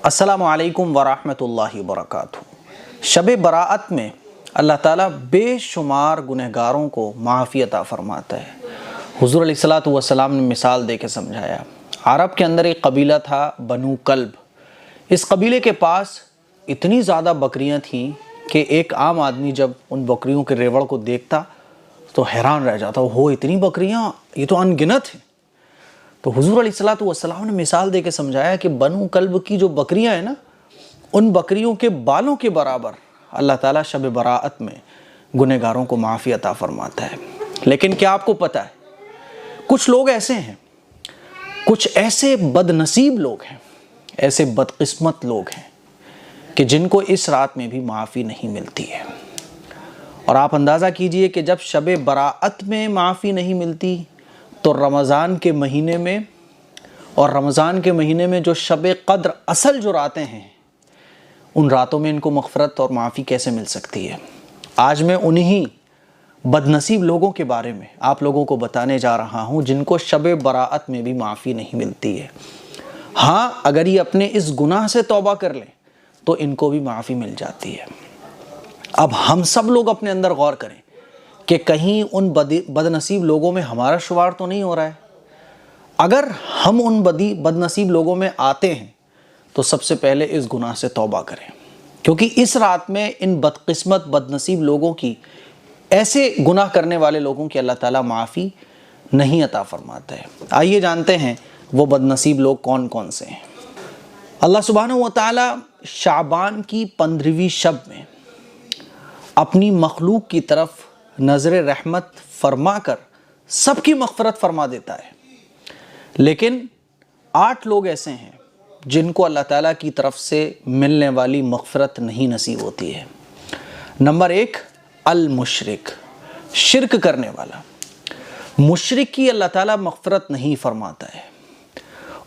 السلام علیکم ورحمۃ اللہ وبرکاتہ۔ شب براءت میں اللہ تعالیٰ بے شمار گنہگاروں کو معافی عطا فرماتا ہے۔ حضور علیہ الصلوۃ والسلام نے مثال دے کے سمجھایا۔ عرب کے اندر ایک قبیلہ تھا بنو کلب۔ اس قبیلے کے پاس اتنی زیادہ بکریاں تھیں کہ ایک عام آدمی جب ان بکریوں کے ریوڑ کو دیکھتا تو حیران رہ جاتا، ہو اتنی بکریاں، یہ تو ان گنت ہیں۔ تو حضور علیہ الصلوۃ والسلام نے مثال دے کے سمجھایا کہ بنو کلب کی جو بکریاں ہیں نا، ان بکریوں کے بالوں کے برابر اللہ تعالیٰ شب براءت میں گنہگاروں کو معافی عطا فرماتا ہے۔ لیکن کیا آپ کو پتہ ہے، کچھ لوگ ایسے ہیں، کچھ ایسے بد نصیب لوگ ہیں، ایسے بدقسمت لوگ ہیں کہ جن کو اس رات میں بھی معافی نہیں ملتی ہے۔ اور آپ اندازہ کیجئے کہ جب شب براءت میں معافی نہیں ملتی تو رمضان کے مہینے میں، اور رمضان کے مہینے میں جو شب قدر اصل جو راتیں ہیں، ان راتوں میں ان کو مغفرت اور معافی کیسے مل سکتی ہے؟ آج میں انہی بد نصیب لوگوں کے بارے میں آپ لوگوں کو بتانے جا رہا ہوں جن کو شب براءت میں بھی معافی نہیں ملتی ہے۔ ہاں، اگر یہ اپنے اس گناہ سے توبہ کر لیں تو ان کو بھی معافی مل جاتی ہے۔ اب ہم سب لوگ اپنے اندر غور کریں کہ کہیں ان بد نصیب لوگوں میں ہمارا شمار تو نہیں ہو رہا ہے۔ اگر ہم ان بد نصیب لوگوں میں آتے ہیں تو سب سے پہلے اس گناہ سے توبہ کریں، کیونکہ اس رات میں ان بدقسمت بد نصیب لوگوں کی، ایسے گناہ کرنے والے لوگوں کی اللہ تعالیٰ معافی نہیں عطا فرماتا ہے۔ آئیے جانتے ہیں وہ بد نصیب لوگ کون کون سے ہیں۔ اللہ سبحانہ و تعالیٰ شعبان کی 15ویں شب میں اپنی مخلوق کی طرف نظر رحمت فرما کر سب کی مغفرت فرما دیتا ہے، لیکن 8 لوگ ایسے ہیں جن کو اللہ تعالیٰ کی طرف سے ملنے والی مغفرت نہیں نصیب ہوتی ہے۔ نمبر 1، المشرک، شرک کرنے والا۔ مشرک کی اللہ تعالیٰ مغفرت نہیں فرماتا ہے۔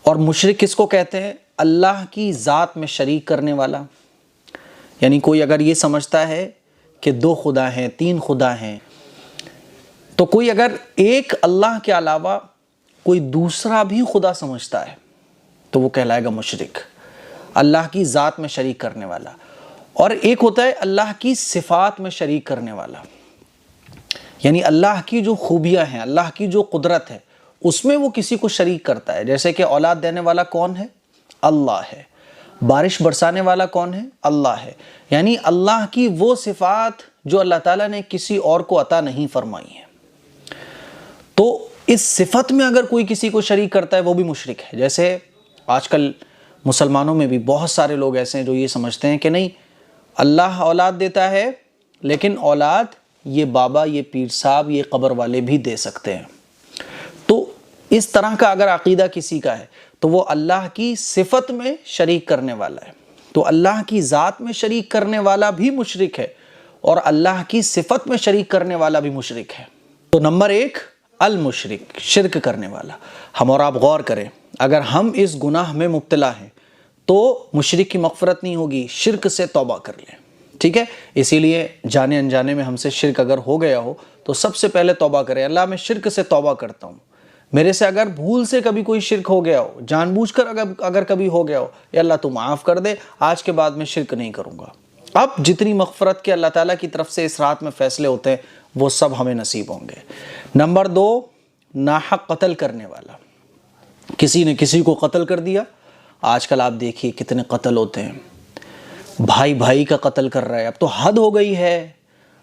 اور مشرک کس کو کہتے ہیں؟ اللہ کی ذات میں شریک کرنے والا۔ یعنی کوئی اگر یہ سمجھتا ہے کہ 2 خدا ہیں، 3 خدا ہیں، تو کوئی اگر ایک اللہ کے علاوہ کوئی دوسرا بھی خدا سمجھتا ہے تو وہ کہلائے گا مشرک، اللہ کی ذات میں شریک کرنے والا۔ اور ایک ہوتا ہے اللہ کی صفات میں شریک کرنے والا، یعنی اللہ کی جو خوبیاں ہیں، اللہ کی جو قدرت ہے، اس میں وہ کسی کو شریک کرتا ہے۔ جیسے کہ اولاد دینے والا کون ہے؟ اللہ ہے۔ بارش برسانے والا کون ہے؟ اللہ ہے۔ یعنی اللہ کی وہ صفات جو اللہ تعالیٰ نے کسی اور کو عطا نہیں فرمائی ہیں۔ تو اس صفت میں اگر کوئی کسی کو شریک کرتا ہے وہ بھی مشرک ہے۔ جیسے آج کل مسلمانوں میں بھی بہت سارے لوگ ایسے ہیں جو یہ سمجھتے ہیں کہ نہیں، اللہ اولاد دیتا ہے، لیکن اولاد یہ بابا، یہ پیر صاحب، یہ قبر والے بھی دے سکتے ہیں۔ تو اس طرح کا اگر عقیدہ کسی کا ہے تو وہ اللہ کی صفت میں شریک کرنے والا ہے۔ تو اللہ کی ذات میں شریک کرنے والا بھی مشرک ہے، اور اللہ کی صفت میں شریک کرنے والا بھی مشرک ہے۔ تو نمبر 1، المشرک، شرک کرنے والا۔ ہم اور آپ غور کریں، اگر ہم اس گناہ میں مبتلا ہیں تو مشرک کی مغفرت نہیں ہوگی، شرک سے توبہ کر لیں، ٹھیک ہے؟ اسی لیے جانے انجانے میں ہم سے شرک اگر ہو گیا ہو تو سب سے پہلے توبہ کریں، اللہ میں شرک سے توبہ کرتا ہوں، میرے سے اگر بھول سے کبھی کوئی شرک ہو گیا ہو، جان بوجھ کر اگر کبھی ہو گیا ہو، اے اللہ تو معاف کر دے، آج کے بعد میں شرک نہیں کروں گا۔ اب جتنی مغفرت کے اللہ تعالیٰ کی طرف سے اس رات میں فیصلے ہوتے ہیں وہ سب ہمیں نصیب ہوں گے۔ نمبر 2، ناحق قتل کرنے والا۔ کسی نے کسی کو قتل کر دیا۔ آج کل آپ دیکھیے کتنے قتل ہوتے ہیں، بھائی بھائی کا قتل کر رہا ہے، اب تو حد ہو گئی ہے،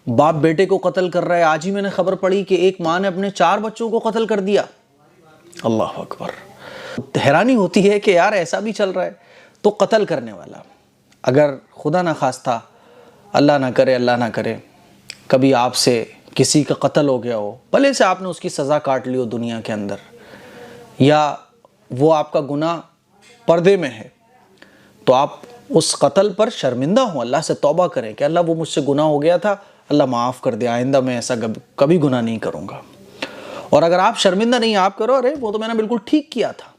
باپ بیٹے کو قتل کر رہا ہے۔ آج ہی میں نے خبر پڑھی کہ ایک ماں نے اپنے 4 بچوں کو قتل کر دیا۔ اللہ اکبر! حیرانی ہوتی ہے کہ یار ایسا بھی چل رہا ہے۔ تو قتل کرنے والا، اگر خدا نہ خواستہ، اللہ نہ کرے، اللہ نہ کرے، کبھی آپ سے کسی کا قتل ہو گیا ہو، بھلے سے آپ نے اس کی سزا کاٹ لی ہو دنیا کے اندر، یا وہ آپ کا گناہ پردے میں ہے، تو آپ اس قتل پر شرمندہ ہوں، اللہ سے توبہ کریں کہ اللہ وہ مجھ سے گناہ ہو گیا تھا، اللہ معاف کر دے، آئندہ میں ایسا کبھی گناہ نہیں کروں گا۔ اور اگر آپ شرمندہ نہیں، آپ کرو ارے وہ تو میں نے بالکل ٹھیک کیا تھا،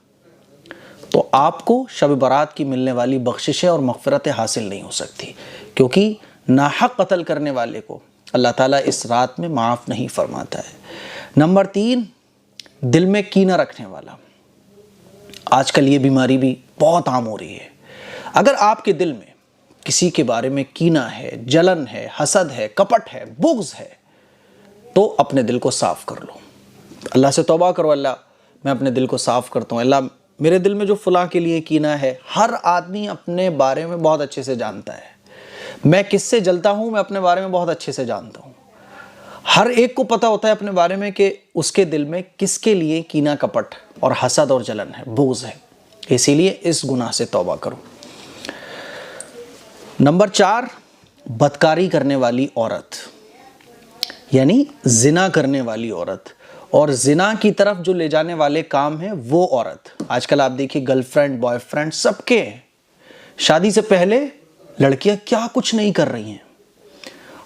تو آپ کو شب برات کی ملنے والی بخششیں اور مغفرتیں حاصل نہیں ہو سکتی، کیونکہ ناحق قتل کرنے والے کو اللہ تعالیٰ اس رات میں معاف نہیں فرماتا ہے۔ نمبر 3، دل میں کینہ رکھنے والا۔ آج کل یہ بیماری بھی بہت عام ہو رہی ہے۔ اگر آپ کے دل میں کسی کے بارے میں کینہ ہے، جلن ہے، حسد ہے، کپٹ ہے، بغض ہے، تو اپنے دل کو صاف کر لو، اللہ سے توبہ کرو، اللہ میں اپنے دل کو صاف کرتا ہوں، اللہ میرے دل میں جو فلاں کے لیے کینہ ہے، ہر آدمی اپنے بارے میں بہت اچھے سے جانتا ہے، میں کس سے جلتا ہوں میں اپنے بارے میں بہت اچھے سے جانتا ہوں، ہر ایک کو پتہ ہوتا ہے اپنے بارے میں کہ اس کے دل میں کس کے لیے کینہ، کپٹ اور حسد اور جلن ہے، بغض ہے، اسی لیے اس گناہ سے توبہ کرو۔ نمبر 4، بدکاری کرنے والی عورت، یعنی زنا کرنے والی عورت، اور زنا کی طرف جو لے جانے والے کام ہیں وہ عورت۔ آج کل آپ دیکھیے گرل فرینڈ، بوائے فرینڈ سب کے ہیں، شادی سے پہلے لڑکیاں کیا کچھ نہیں کر رہی ہیں،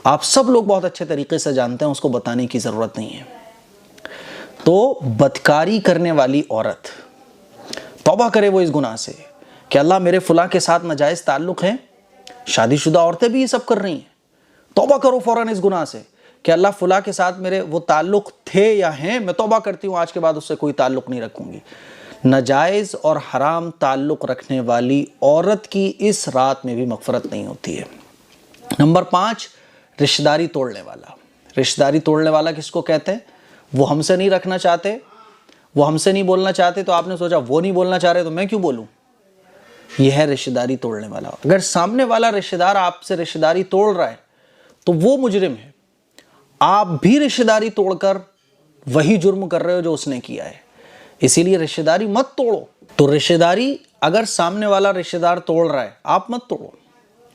آپ سب لوگ بہت اچھے طریقے سے جانتے ہیں، اس کو بتانے کی ضرورت نہیں ہے۔ تو بدکاری کرنے والی عورت توبہ کرے وہ اس گناہ سے کہ اللہ میرے فلاں کے ساتھ ناجائز تعلق ہیں، شادی شدہ عورتیں بھی یہ سب کر رہی ہیں، توبہ کرو فوراً اس گناہ سے کہ اللہ فلاں کے ساتھ میرے وہ تعلق تھے یا ہیں، میں توبہ کرتی ہوں، آج کے بعد اس سے کوئی تعلق نہیں رکھوں گی۔ ناجائز اور حرام تعلق رکھنے والی عورت کی اس رات میں بھی مغفرت نہیں ہوتی ہے۔ نمبر 5، رشتہ داری توڑنے والا۔ رشتہ داری توڑنے والا کس کو کہتے ہیں؟ وہ ہم سے نہیں رکھنا چاہتے، وہ ہم سے نہیں بولنا چاہتے، تو آپ نے سوچا وہ نہیں بولنا چاہ رہے تو میں کیوں بولوں، یہ ہے رشتہ داری توڑنے والا۔ اگر سامنے والا رشتہ دار آپ سے رشتہ داری توڑ رہا ہے تو وہ مجرم ہے، آپ بھی رشتہ داری توڑ کر وہی جرم کر رہے ہو جو اس نے کیا ہے، اسی لیے رشتہ داری مت توڑو۔ تو رشتہ داری اگر سامنے والا رشتہ دار توڑ رہا ہے آپ مت توڑو،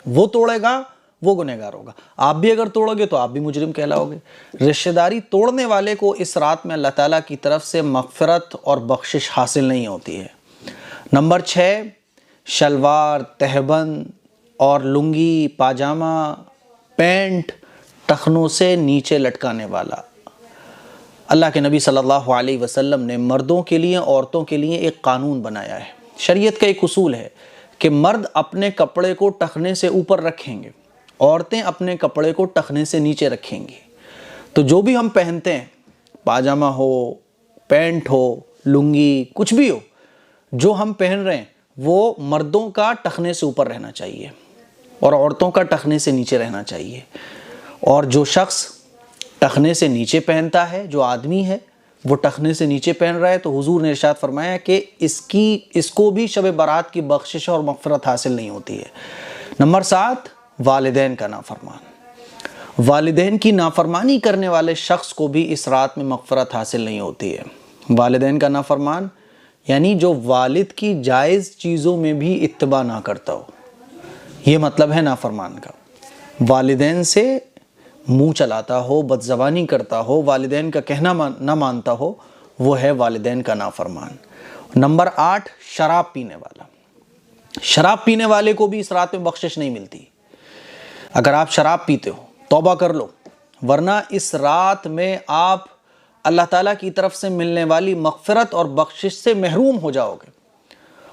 وہ توڑے گا وہ گنہگار ہوگا، آپ بھی اگر توڑو گے تو آپ بھی مجرم کہلاؤ گے۔ رشتہ داری توڑنے والے کو اس رات میں اللہ تعالیٰ کی طرف سے مغفرت اور بخشش حاصل نہیں ہوتی ہے۔ نمبر 6، شلوار، تہبند اور لنگی، پاجامہ، پینٹ ٹخنوں سے نیچے لٹکانے والا۔ اللہ کے نبی صلی اللہ علیہ وسلم نے مردوں کے لیے، عورتوں کے لیے ایک قانون بنایا ہے۔ شریعت کا ایک اصول ہے کہ مرد اپنے کپڑے کو ٹخنے سے اوپر رکھیں گے، عورتیں اپنے کپڑے کو ٹخنے سے نیچے رکھیں گی۔ تو جو بھی ہم پہنتے ہیں، پاجامہ ہو، پینٹ ہو، لنگی، کچھ بھی ہو، جو ہم پہن رہے ہیں وہ مردوں کا ٹخنے سے اوپر رہنا چاہیے اور عورتوں کا ٹخنے سے نیچے رہنا چاہیے۔ اور جو شخص ٹخنے سے نیچے پہنتا ہے، جو آدمی ہے وہ ٹخنے سے نیچے پہن رہا ہے، تو حضور نے ارشاد فرمایا کہ اس کو بھی شب برات کی بخشش اور مغفرت حاصل نہیں ہوتی ہے۔ نمبر 7، والدین کا نافرمان۔ والدین کی نافرمانی کرنے والے شخص کو بھی اس رات میں مغفرت حاصل نہیں ہوتی ہے۔ والدین کا نافرمان یعنی جو والد کی جائز چیزوں میں بھی اتباع نہ کرتا ہو، یہ مطلب ہے نافرمان کا۔ والدین سے منہ چلاتا ہو، بدزبانی کرتا ہو، والدین کا کہنا نہ مانتا ہو، وہ ہے والدین کا نافرمان۔ نمبر 8، شراب پینے والا۔ شراب پینے والے کو بھی اس رات میں بخشش نہیں ملتی۔ اگر آپ شراب پیتے ہو توبہ کر لو، ورنہ اس رات میں آپ اللہ تعالیٰ کی طرف سے ملنے والی مغفرت اور بخشش سے محروم ہو جاؤ گے۔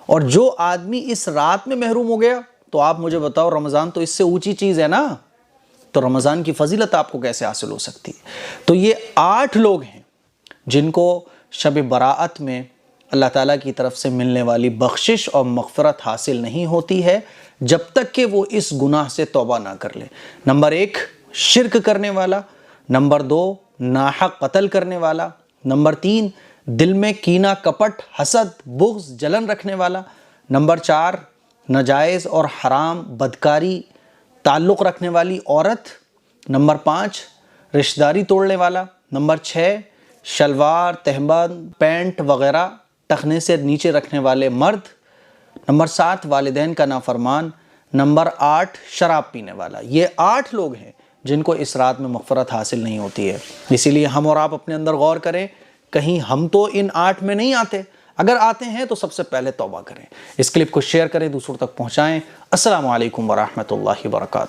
اور جو آدمی اس رات میں محروم ہو گیا تو آپ مجھے بتاؤ، رمضان تو اس سے اونچی چیز ہے نا، تو رمضان کی فضیلت آپ کو کیسے حاصل ہو سکتی ہے؟ تو یہ 8 لوگ ہیں جن کو شب براءت میں اللہ تعالیٰ کی طرف سے ملنے والی بخشش اور مغفرت حاصل نہیں ہوتی ہے جب تک کہ وہ اس گناہ سے توبہ نہ کر لے۔ نمبر 1، شرک کرنے والا۔ نمبر 2، ناحق قتل کرنے والا۔ نمبر 3، دل میں کینہ، کپٹ، حسد، بغض، جلن رکھنے والا۔ نمبر 4، ناجائز اور حرام بدکاری تعلق رکھنے والی عورت۔ نمبر 5، رشتہ داری توڑنے والا۔ نمبر 6، شلوار، تہبند، پینٹ وغیرہ ٹخنے سے نیچے رکھنے والے مرد۔ نمبر 7، والدین کا نافرمان۔ نمبر 8، شراب پینے والا۔ یہ 8 لوگ ہیں جن کو اس رات میں مغفرت حاصل نہیں ہوتی ہے۔ اسی لیے ہم اور آپ اپنے اندر غور کریں، کہیں ہم تو ان 8 میں نہیں آتے، اگر آتے ہیں تو سب سے پہلے توبہ کریں۔ اس کلپ کو شیئر کریں، دوسروں تک پہنچائیں۔ السلام علیکم ورحمۃ اللہ وبرکاتہ۔